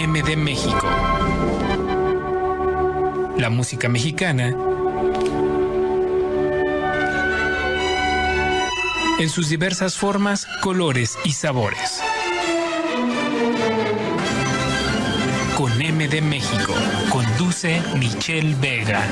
M de México. La música mexicana en sus diversas formas, colores y sabores. Con M de México, conduce Michelle Vega.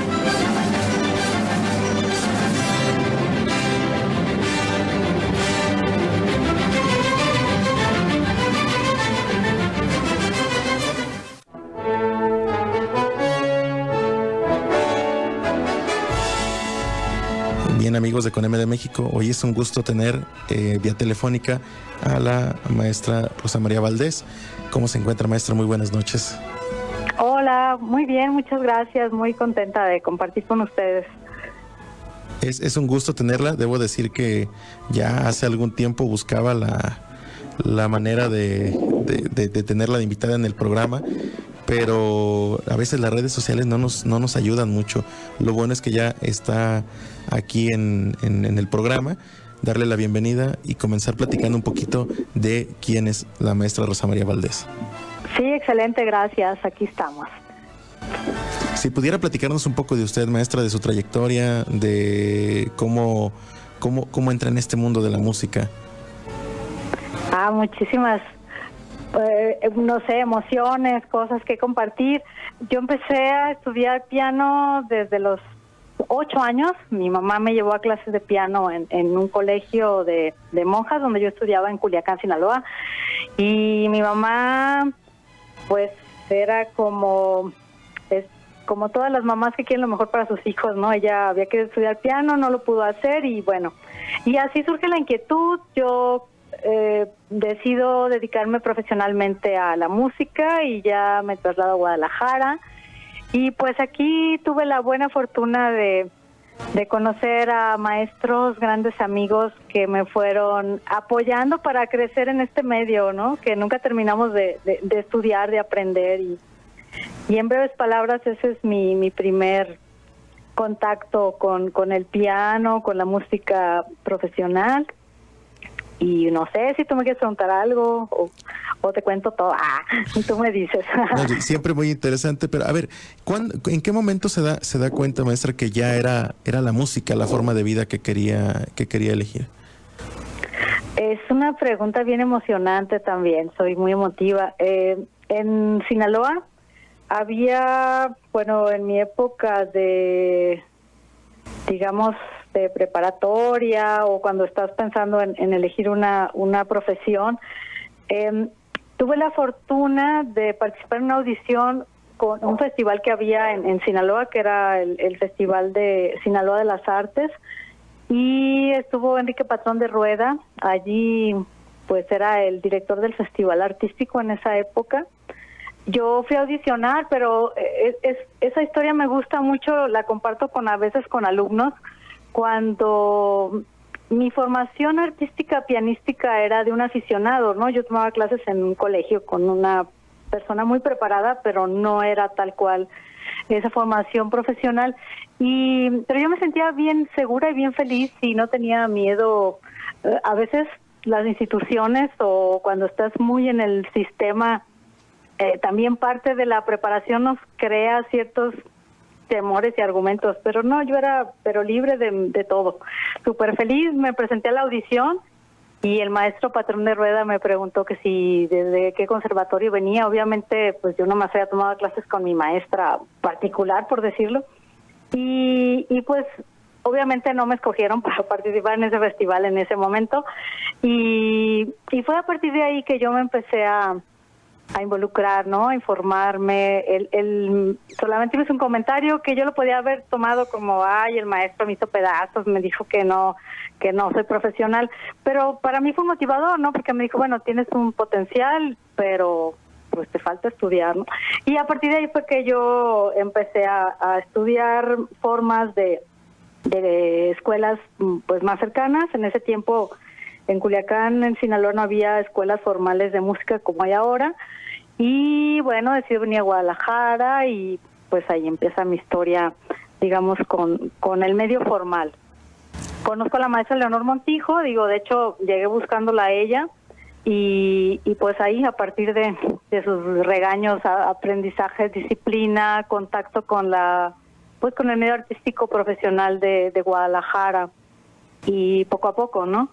Bien, amigos de Con M de México, hoy es un gusto tener vía telefónica a la maestra Rosa María Valdés. ¿Cómo se encuentra, maestra? Muy buenas noches. Hola, muy bien, muchas gracias. Muy contenta de compartir con ustedes. Es un gusto tenerla. Debo decir que ya hace algún tiempo buscaba la manera de tenerla de invitada en el programa, pero a veces las redes sociales no nos ayudan mucho. Lo bueno es que ya está aquí en el programa. Darle la bienvenida y comenzar platicando un poquito de quién es la maestra Rosa María Valdés. Sí, excelente, gracias. Aquí estamos. Si pudiera platicarnos un poco de usted, maestra, de su trayectoria, de cómo entra en este mundo de la música. Muchísimas, no sé, emociones, cosas que compartir. Yo empecé a estudiar piano desde los 8 años. Mi mamá me llevó a clases de piano en un colegio de monjas donde yo estudiaba en Culiacán, Sinaloa. Y mi mamá, pues, era como todas las mamás que quieren lo mejor para sus hijos, ¿no? Ella había querido estudiar piano, no lo pudo hacer y bueno. Y así surge la inquietud. Yo decido dedicarme profesionalmente a la música y ya me traslado a Guadalajara. Y pues aquí tuve la buena fortuna de conocer a maestros, grandes amigos que me fueron apoyando para crecer en este medio, ¿no? Que nunca terminamos de estudiar, de aprender. Y en breves palabras, ese es mi primer contacto con el piano, con la música profesional. Y no sé si tú me quieres preguntar algo o te cuento todo. Tú me dices. No, siempre muy interesante, pero a ver, ¿en qué momento se da cuenta, maestra, que ya era la música la forma de vida que quería elegir? Es una pregunta bien emocionante también, soy muy emotiva. En Sinaloa había, bueno, en mi época de preparatoria o cuando estás pensando en elegir una profesión, tuve la fortuna de participar en una audición con un festival que había en Sinaloa, que era el Festival de Sinaloa de las Artes, y estuvo Enrique Patrón de Rueda. Allí pues era el director del festival artístico en esa época. Yo fui a audicionar, pero esa historia me gusta mucho, la comparto a veces con alumnos. Cuando mi formación artística pianística era de un aficionado, ¿no? Yo tomaba clases en un colegio con una persona muy preparada, pero no era tal cual esa formación profesional. Pero yo me sentía bien segura y bien feliz y no tenía miedo. A veces las instituciones o cuando estás muy en el sistema, también parte de la preparación nos crea ciertos temores y argumentos, pero no, yo era libre de todo. Súper feliz, me presenté a la audición y el maestro Patrón de Rueda me preguntó que si desde qué conservatorio venía. Obviamente, pues yo nomás había tomado clases con mi maestra particular, por decirlo, y pues obviamente no me escogieron para participar en ese festival en ese momento, y fue a partir de ahí que yo me empecé a involucrar, ¿no? A informarme. Él solamente hizo un comentario que yo lo podía haber tomado como, el maestro me hizo pedazos, me dijo que no soy profesional, pero para mí fue motivador, ¿no? Porque me dijo, bueno, tienes un potencial, pero pues te falta estudiar, ¿no? Y a partir de ahí fue que yo empecé a estudiar formas de escuelas pues más cercanas. En ese tiempo en Culiacán, en Sinaloa, no había escuelas formales de música como hay ahora. Y bueno, decidí venir a Guadalajara y pues ahí empieza mi historia, digamos, con el medio formal. Conozco a la maestra Leonor Montijo, de hecho llegué buscándola a ella y pues ahí, a partir de sus regaños, aprendizaje, disciplina, contacto con con el medio artístico profesional de Guadalajara, y poco a poco, ¿no?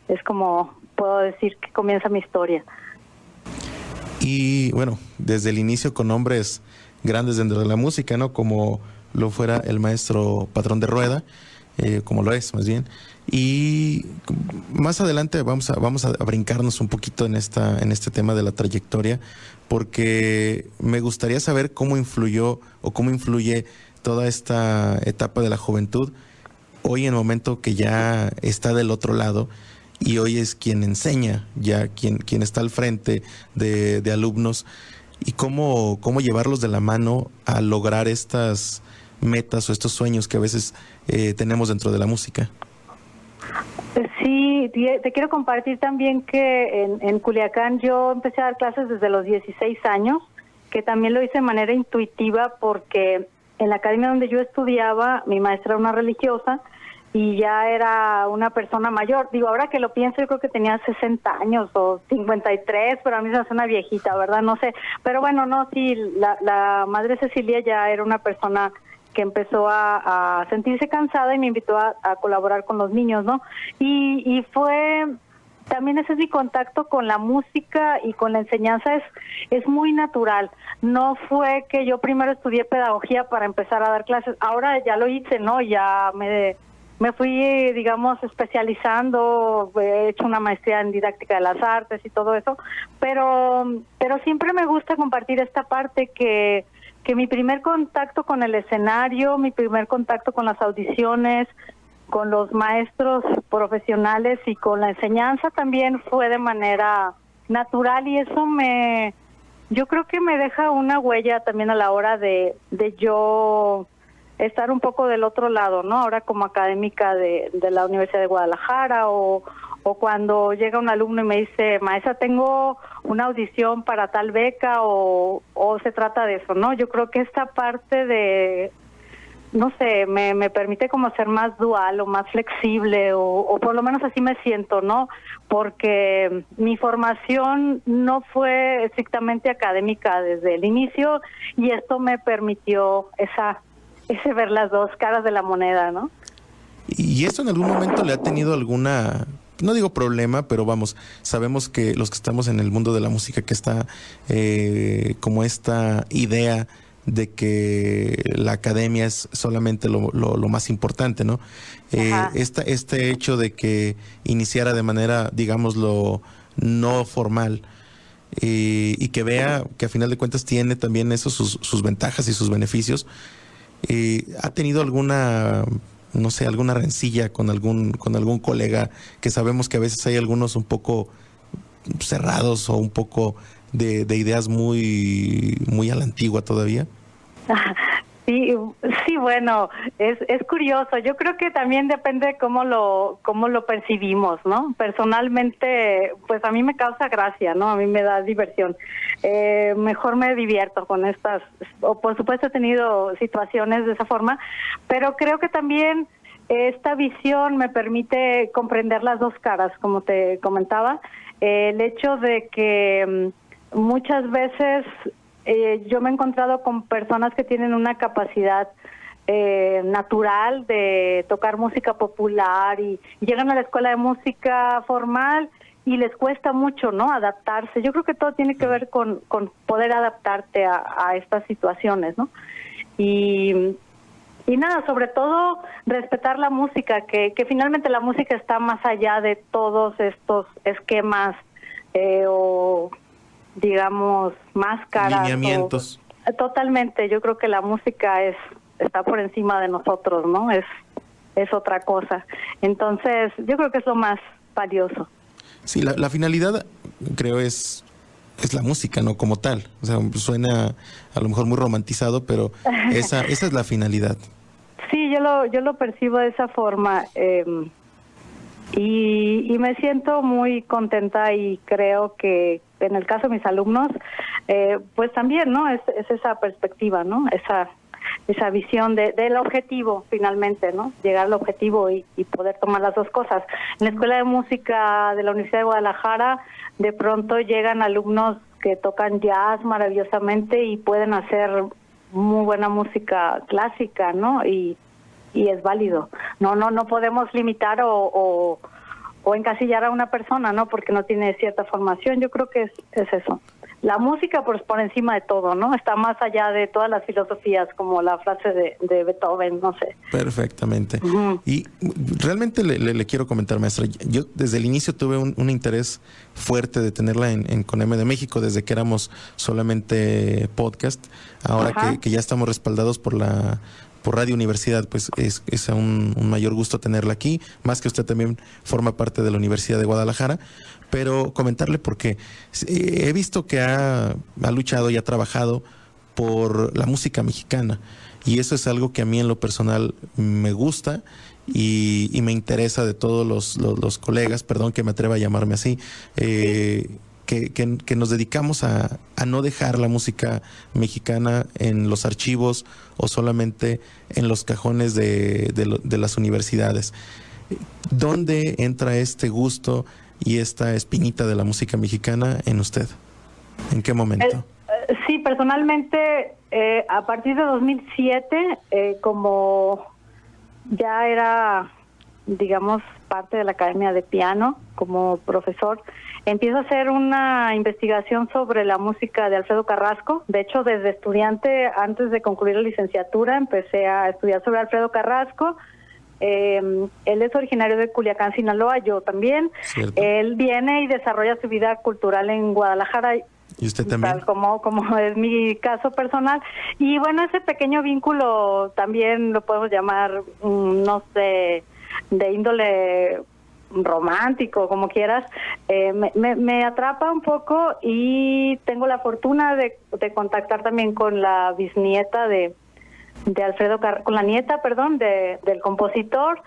Es como puedo decir que comienza mi historia. Y bueno, desde el inicio con nombres grandes dentro de la música, ¿no? Como lo fuera el maestro Patrón de Rueda, como lo es más bien. Y más adelante vamos a brincarnos un poquito en este tema de la trayectoria, porque me gustaría saber cómo influyó o cómo influye toda esta etapa de la juventud hoy, en el momento que ya está del otro lado y hoy es quien enseña, ya quien está al frente de alumnos, y cómo llevarlos de la mano a lograr estas metas o estos sueños que a veces tenemos dentro de la música. Sí, te quiero compartir también que en Culiacán yo empecé a dar clases desde los 16 años, que también lo hice de manera intuitiva, porque en la academia donde yo estudiaba, mi maestra era una religiosa y ya era una persona mayor. Digo, ahora que lo pienso, yo creo que tenía 60 años o 53, pero a mí se me hace una viejita, ¿verdad? No sé. Pero bueno, no, sí, la Madre Cecilia ya era una persona que empezó a sentirse cansada y me invitó a colaborar con los niños, ¿no? Y fue... También ese es mi contacto con la música y con la enseñanza, es muy natural. No fue que yo primero estudié pedagogía para empezar a dar clases. Ahora ya lo hice, ¿no? Ya me fui, digamos, especializando, he hecho una maestría en didáctica de las artes y todo eso, pero siempre me gusta compartir esta parte que mi primer contacto con el escenario, mi primer contacto con las audiciones, con los maestros profesionales y con la enseñanza también fue de manera natural, y eso yo creo que me deja una huella también a la hora de yo estar un poco del otro lado, ¿no? Ahora como académica de la Universidad de Guadalajara, o cuando llega un alumno y me dice, maestra, tengo una audición para tal beca, o se trata de eso, ¿no? Yo creo que esta parte de... no sé, me permite como ser más dual o más flexible, o por lo menos así me siento, ¿no? Porque mi formación no fue estrictamente académica desde el inicio, y esto me permitió ese ver las dos caras de la moneda, ¿no? ¿Y esto en algún momento le ha tenido alguna, no digo problema, pero vamos, sabemos que los que estamos en el mundo de la música, que está como esta idea de que la academia es solamente lo más importante, ¿no? Este hecho de que iniciara de manera, digámoslo, no formal, y que vea que a final de cuentas tiene también eso, sus ventajas y sus beneficios, ¿ha tenido alguna, no sé, alguna rencilla con algún colega? Que sabemos que a veces hay algunos un poco cerrados o un poco de ideas muy a la antigua todavía. Sí, bueno, es curioso. Yo creo que también depende de cómo lo percibimos, ¿no? Personalmente, pues a mí me causa gracia, ¿no? A mí me da diversión. Mejor me divierto con estas, o por supuesto he tenido situaciones de esa forma, pero creo que también esta visión me permite comprender las dos caras, como te comentaba. El hecho de que muchas veces yo me he encontrado con personas que tienen una capacidad natural de tocar música popular, y llegan a la escuela de música formal y les cuesta mucho, ¿no?, adaptarse. Yo creo que todo tiene que ver con poder adaptarte a estas situaciones, ¿no? Y nada, sobre todo respetar la música, que finalmente la música está más allá de todos estos esquemas o digamos máscaras, lineamientos. Totalmente. Yo creo que la música está por encima de nosotros, ¿no? Es otra cosa. Entonces yo creo que es lo más valioso. Sí, la finalidad creo es la música, ¿no?, como tal. O sea, suena a lo mejor muy romantizado, pero esa es la finalidad. Sí, yo lo percibo de esa forma, y me siento muy contenta, y creo que en el caso de mis alumnos, pues también, ¿no? Es esa perspectiva, ¿no? esa visión del objetivo finalmente, ¿no? Llegar al objetivo y poder tomar las dos cosas. En la Escuela de Música de la Universidad de Guadalajara, de pronto llegan alumnos que tocan jazz maravillosamente y pueden hacer muy buena música clásica, ¿no? Y es válido. No podemos limitar o encasillar a una persona, ¿no? Porque no tiene cierta formación. Yo creo que es eso. La música por encima de todo, ¿no? Está más allá de todas las filosofías, como la frase de Beethoven, no sé. Perfectamente. Uh-huh. Y realmente le quiero comentar, maestra, yo desde el inicio tuve un interés fuerte de tenerla en CONEME de México, desde que éramos solamente podcast. Ahora que ya estamos respaldados por Radio Universidad, pues es un mayor gusto tenerla aquí, más que usted también forma parte de la Universidad de Guadalajara. Pero comentarle porque he visto que ha luchado y ha trabajado por la música mexicana, y eso es algo que a mí en lo personal me gusta y me interesa de todos los colegas, perdón que me atreva a llamarme así, que nos dedicamos a no dejar la música mexicana en los archivos o solamente en los cajones de las universidades. ¿Dónde entra este gusto y esta espinita de la música mexicana en usted? ¿En qué momento? Sí, personalmente, a partir de 2007, como ya era, digamos, parte de la Academia de Piano como profesor, empiezo a hacer una investigación sobre la música de Alfredo Carrasco. De hecho, desde estudiante, antes de concluir la licenciatura, empecé a estudiar sobre Alfredo Carrasco. Él es originario de Culiacán, Sinaloa, yo también. ¿Cierto? Él viene y desarrolla su vida cultural en Guadalajara. ¿Y usted también? Tal como es mi caso personal. Y bueno, ese pequeño vínculo también lo podemos llamar, no sé, de índole romántico, como quieras, me atrapa un poco, y tengo la fortuna de contactar también con la bisnieta de Alfredo con la nieta, perdón, del compositor,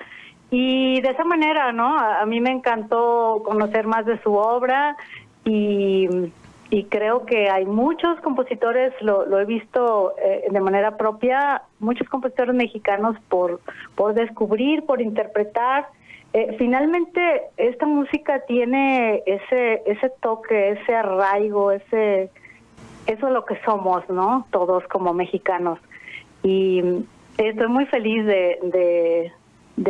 y de esa manera, ¿no? A mí me encantó conocer más de su obra, y creo que hay muchos compositores, lo he visto de manera propia, muchos compositores mexicanos por descubrir, por interpretar. Finalmente, esta música tiene ese toque, ese arraigo, eso es lo que somos, ¿no? Todos como mexicanos. Y estoy muy feliz de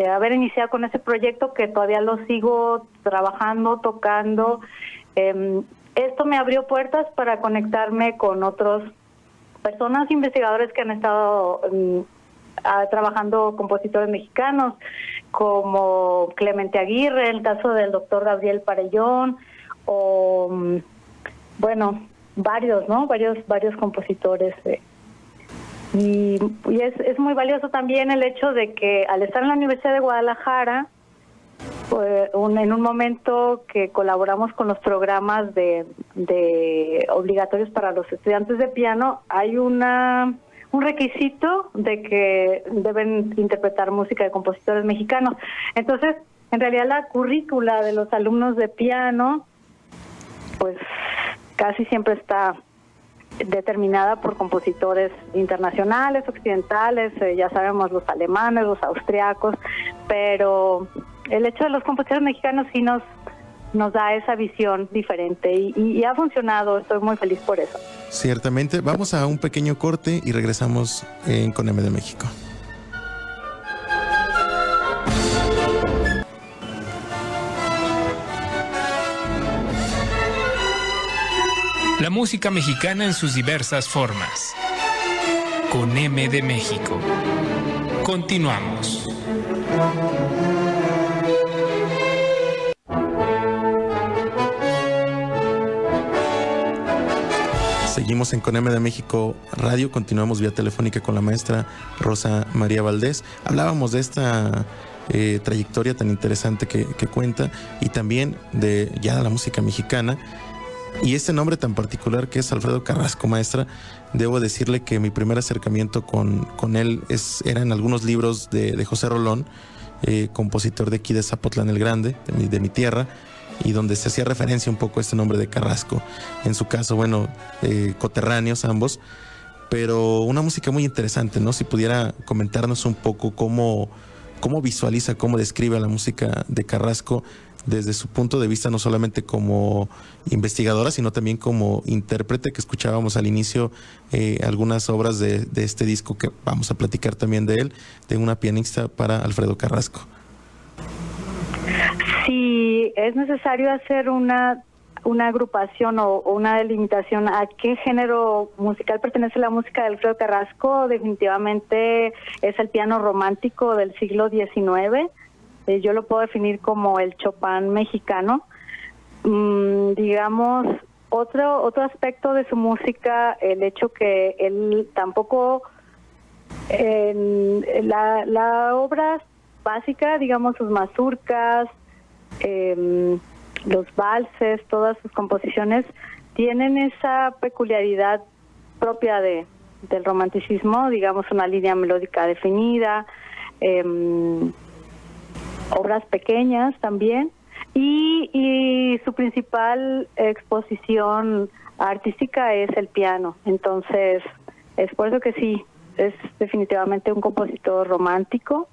haber iniciado con ese proyecto, que todavía lo sigo trabajando, tocando. Esto me abrió puertas para conectarme con otras personas, investigadores que han estado trabajando, compositores mexicanos, como Clemente Aguirre, el caso del doctor Gabriel Parellón, o bueno, varios, ¿no? Varios compositores. Y es muy valioso también el hecho de que al estar en la Universidad de Guadalajara, en un momento que colaboramos con los programas de obligatorios para los estudiantes de piano, hay un requisito de que deben interpretar música de compositores mexicanos. Entonces, en realidad la currícula de los alumnos de piano, pues casi siempre está determinada por compositores internacionales, occidentales, ya sabemos, los alemanes, los austriacos, pero el hecho de los compositores mexicanos sí nos da esa visión diferente, y ha funcionado. Estoy muy feliz por eso. Ciertamente. Vamos a un pequeño corte y regresamos en CONEME de México. La música mexicana en sus diversas formas. CONEME de México. Continuamos. Seguimos en CONEME de México Radio, continuamos vía telefónica con la maestra Rosa María Valdés. Hablábamos de esta trayectoria tan interesante que cuenta, y también de la música mexicana, y este nombre tan particular que es Alfredo Carrasco. Maestra, debo decirle que mi primer acercamiento con él era en algunos libros de José Rolón, compositor de aquí de Zapotlán el Grande, de mi tierra, y donde se hacía referencia un poco a este nombre de Carrasco. En su caso, bueno, coterráneos ambos, pero una música muy interesante, ¿no? Si pudiera comentarnos un poco cómo visualiza, cómo describe la música de Carrasco desde su punto de vista, no solamente como investigadora, sino también como intérprete, que escuchábamos al inicio algunas obras de este disco, que vamos a platicar también de él, de una pianista para Alfredo Carrasco. Si es necesario hacer una agrupación o una delimitación a qué género musical pertenece la música de Alfredo Carrasco, definitivamente es el piano romántico del siglo XIX. Yo lo puedo definir como el Chopin mexicano. Digamos, otro aspecto de su música, el hecho que él tampoco, la obra básica, digamos, sus mazurcas, los valses, todas sus composiciones tienen esa peculiaridad propia del romanticismo, digamos, una línea melódica definida, obras pequeñas también, y su principal exposición artística es el piano. Entonces, es por eso que sí, es definitivamente un compositor romántico.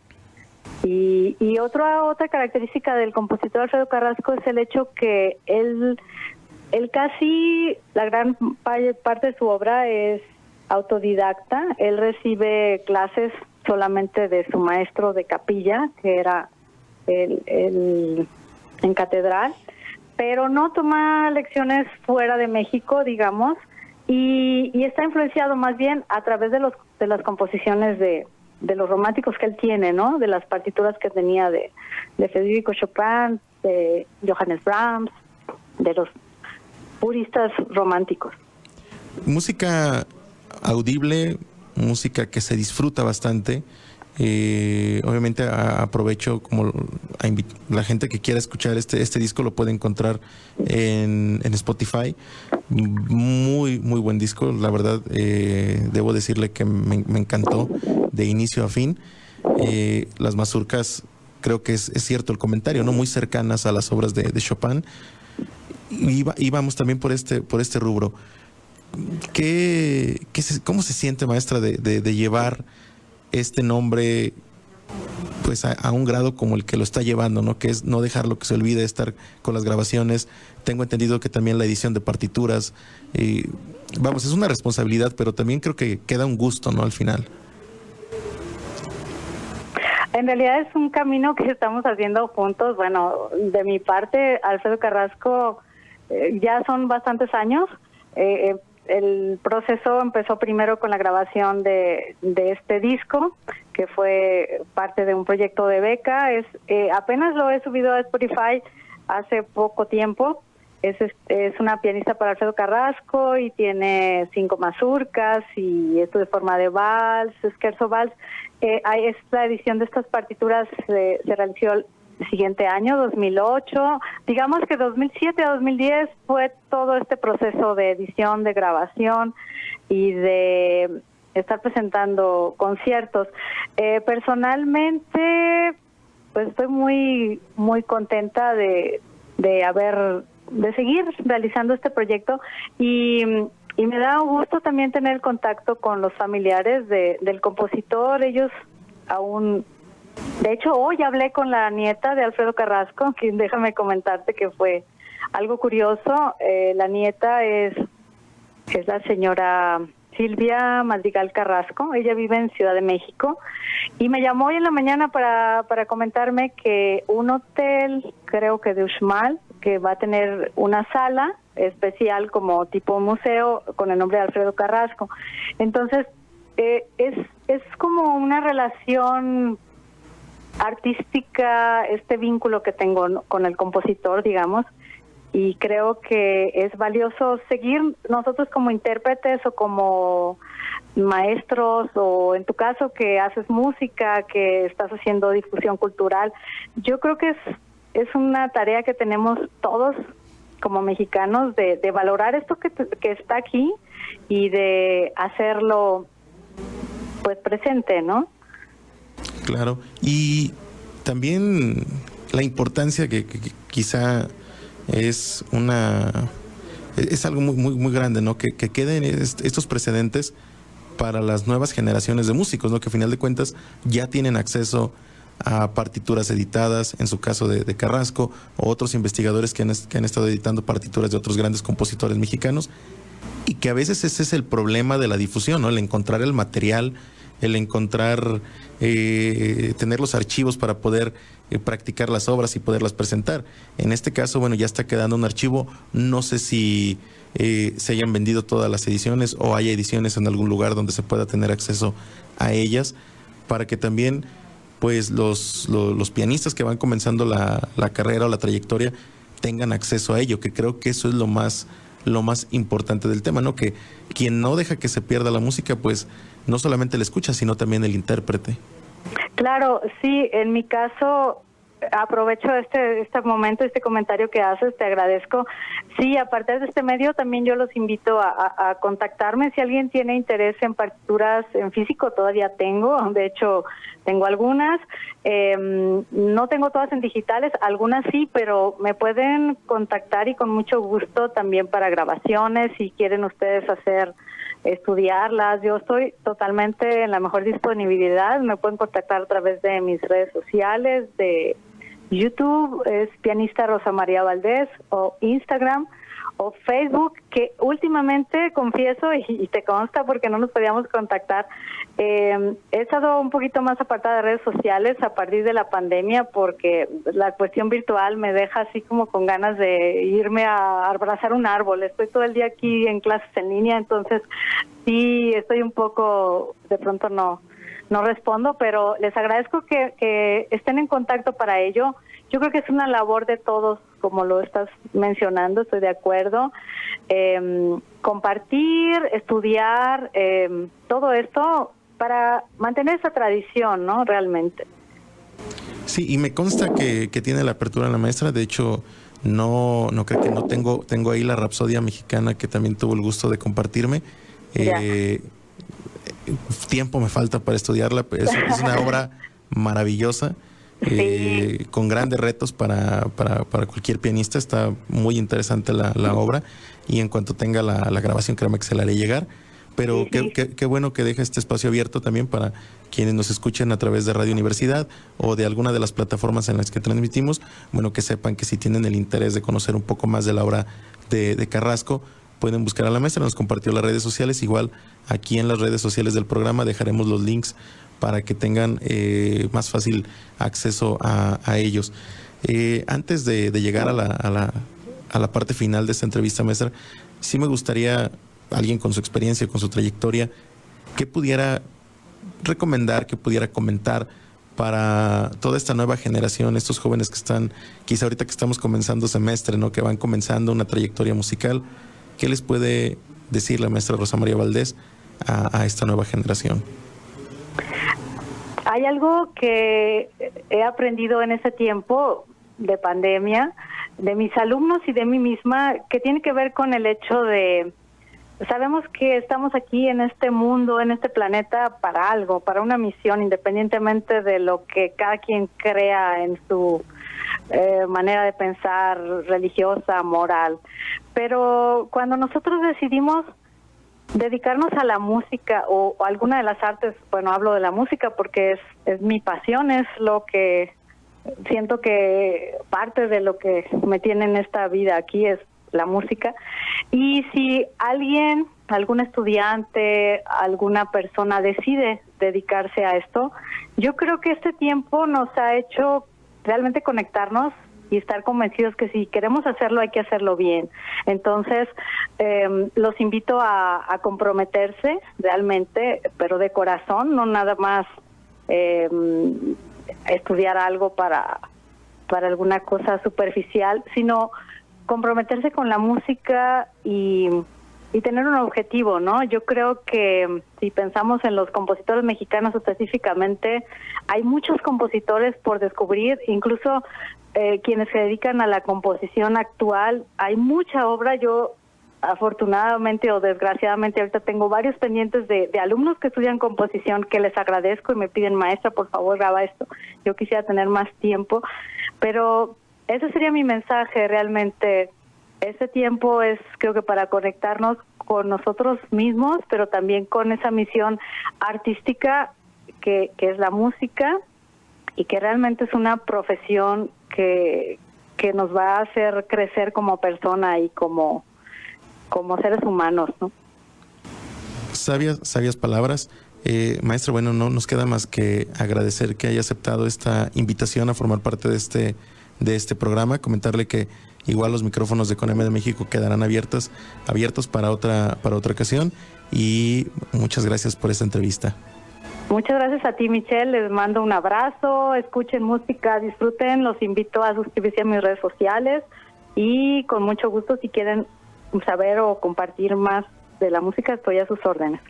Y otra característica del compositor Alfredo Carrasco es el hecho que él casi, la gran parte de su obra es autodidacta. Él recibe clases solamente de su maestro de capilla, que era en catedral, pero no toma lecciones fuera de México, digamos, y está influenciado más bien a través de las composiciones de los románticos que él tiene, ¿no? De las partituras que tenía de Federico Chopin, de Johannes Brahms, de los puristas románticos. Música audible, música que se disfruta bastante. Obviamente aprovecho como la gente que quiera escuchar este disco lo puede encontrar en Spotify. Muy buen disco, la verdad. Debo decirle que me encantó de inicio a fin. Las mazurcas, creo que es cierto el comentario, ¿no? Muy cercanas a las obras de Chopin. Y vamos también por este rubro. ¿Cómo se siente, maestra, de llevar este nombre pues a un grado como el que lo está llevando, ¿no? Que es no dejarlo que se olvide, estar con las grabaciones? Tengo entendido que también la edición de partituras, vamos, es una responsabilidad, pero también creo que queda un gusto, ¿no? Al final. En realidad es un camino que estamos haciendo juntos. Bueno, de mi parte, Alfredo Carrasco, ya son bastantes años. El proceso empezó primero con la grabación de este disco, que fue parte de un proyecto de beca. Apenas lo he subido a Spotify hace poco tiempo. Es una pianista para Alfredo Carrasco y tiene 5 mazurcas y esto de forma de vals, scherzo vals. La edición de estas partituras se realizó el siguiente año, 2008. Digamos que 2007 a 2010 fue todo este proceso de edición, de grabación y de estar presentando conciertos. Personalmente, pues estoy muy contenta de seguir realizando este proyecto y me da gusto también tener contacto con los familiares del compositor. Ellos aún, de hecho, hoy hablé con la nieta de Alfredo Carrasco, que déjame comentarte que fue algo curioso. La nieta es la señora Silvia Madrigal Carrasco. Ella vive en Ciudad de México y me llamó hoy en la mañana para comentarme que un hotel, creo que de Uxmal, que va a tener una sala especial como tipo museo con el nombre de Alfredo Carrasco. Entonces, es como una relación artística, este vínculo que tengo con el compositor, digamos, y creo que es valioso seguir nosotros como intérpretes o como maestros, o en tu caso que haces música, que estás haciendo difusión cultural. Yo creo que es una tarea que tenemos todos como mexicanos de valorar esto que está aquí y de hacerlo pues presente, ¿no? Claro, y también la importancia que quizá es algo muy grande, ¿no? Que queden estos precedentes para las nuevas generaciones de músicos, ¿no? Que al final de cuentas ya tienen acceso a partituras editadas, en su caso de Carrasco, o otros investigadores que han estado editando partituras de otros grandes compositores mexicanos, y que a veces ese es el problema de la difusión, ¿no? El encontrar el material, el encontrar, tener los archivos para poder practicar las obras y poderlas presentar. En este caso, bueno, ya está quedando un archivo, no sé si se hayan vendido todas las ediciones o haya ediciones en algún lugar donde se pueda tener acceso a ellas, para que también pues los pianistas que van comenzando la carrera o la trayectoria tengan acceso a ello, que creo que eso es lo más importante del tema, ¿no? Que quien no deja que se pierda la música, pues no solamente la escucha, sino también el intérprete. Claro, sí, en mi caso aprovecho este momento, este comentario que haces, te agradezco. Sí, a partir de este medio también yo los invito a contactarme. Si alguien tiene interés en partituras en físico, todavía tengo, de hecho tengo algunas, no tengo todas en digitales, algunas sí, pero me pueden contactar y con mucho gusto también para grabaciones, si quieren ustedes estudiarlas. Yo estoy totalmente en la mejor disponibilidad. Me pueden contactar a través de mis redes sociales, de YouTube, es pianista Rosa María Valdés, o Instagram o Facebook, que últimamente, confieso, y te consta porque no nos podíamos contactar, he estado un poquito más apartada de redes sociales a partir de la pandemia, porque la cuestión virtual me deja así como con ganas de irme a abrazar un árbol. Estoy todo el día aquí en clases en línea, entonces sí estoy un poco, de pronto no respondo, pero les agradezco que estén en contacto para ello. Yo creo que es una labor de todos, como lo estás mencionando, estoy de acuerdo. Compartir, estudiar, todo esto para mantener esa tradición, ¿no? Realmente. Sí, y me consta que tiene la apertura en la maestra. De hecho, no creo que no tengo ahí la Rapsodia Mexicana, que también tuvo el gusto de compartirme. Tiempo me falta para estudiarla, pero es una obra maravillosa, sí, con grandes retos para cualquier pianista. Está muy interesante la obra, y en cuanto tenga la grabación, créame que se la haré llegar. Pero sí. qué bueno que deja este espacio abierto también para quienes nos escuchen a través de Radio Universidad o de alguna de las plataformas en las que transmitimos. Bueno, que sepan que si tienen el interés de conocer un poco más de la obra de Carrasco, pueden buscar a la maestra. Nos compartió las redes sociales. Igual aquí en las redes sociales del programa dejaremos los links para que tengan más fácil acceso a ellos. Antes de llegar a la parte final de esta entrevista, maestra, sí me gustaría, alguien con su experiencia, con su trayectoria, que pudiera recomendar, que pudiera comentar para toda esta nueva generación, estos jóvenes que están, quizá ahorita que estamos comenzando semestre, ¿no? Que van comenzando una trayectoria musical. ¿Qué les puede decir la maestra Rosa María Valdés a esta nueva generación? Hay algo que he aprendido en ese tiempo de pandemia, de mis alumnos y de mí misma, que tiene que ver con el hecho de, sabemos que estamos aquí en este mundo, en este planeta, para algo, para una misión, independientemente de lo que cada quien crea en su manera de pensar religiosa, moral. Pero cuando nosotros decidimos dedicarnos a la música o alguna de las artes, bueno, hablo de la música porque es mi pasión, es lo que siento que parte de lo que me tiene en esta vida aquí es la música. Y si alguien, algún estudiante, alguna persona decide dedicarse a esto, yo creo que este tiempo nos ha hecho realmente conectarnos y estar convencidos que si queremos hacerlo hay que hacerlo bien. Entonces, los invito a comprometerse realmente, pero de corazón, no nada más estudiar algo para alguna cosa superficial, sino comprometerse con la música y tener un objetivo, ¿no? Yo creo que si pensamos en los compositores mexicanos específicamente, hay muchos compositores por descubrir, incluso quienes se dedican a la composición actual, hay mucha obra. Yo afortunadamente o desgraciadamente ahorita tengo varios pendientes de alumnos que estudian composición que les agradezco y me piden, maestra, por favor, graba esto. Yo quisiera tener más tiempo, pero ese sería mi mensaje realmente. Ese tiempo es, creo que para conectarnos con nosotros mismos, pero también con esa misión artística que es la música, y que realmente es una profesión que nos va a hacer crecer como persona y como seres humanos, ¿no? Sabias palabras. Maestra, bueno, no nos queda más que agradecer que haya aceptado esta invitación a formar parte de este programa, comentarle que igual los micrófonos de CONAME de México quedarán abiertos para otra ocasión, y muchas gracias por esta entrevista. Muchas gracias a ti, Michelle. Les mando un abrazo, escuchen música, disfruten, los invito a suscribirse a mis redes sociales, y con mucho gusto, si quieren saber o compartir más de la música, estoy a sus órdenes.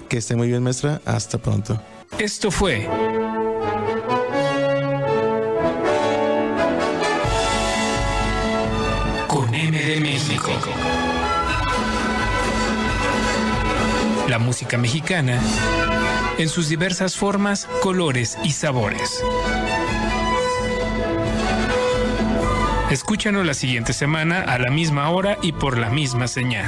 Que esté muy bien, maestra. Hasta pronto. Esto fue CONAME de México. La música mexicana en sus diversas formas, colores y sabores. Escúchanos la siguiente semana a la misma hora y por la misma señal.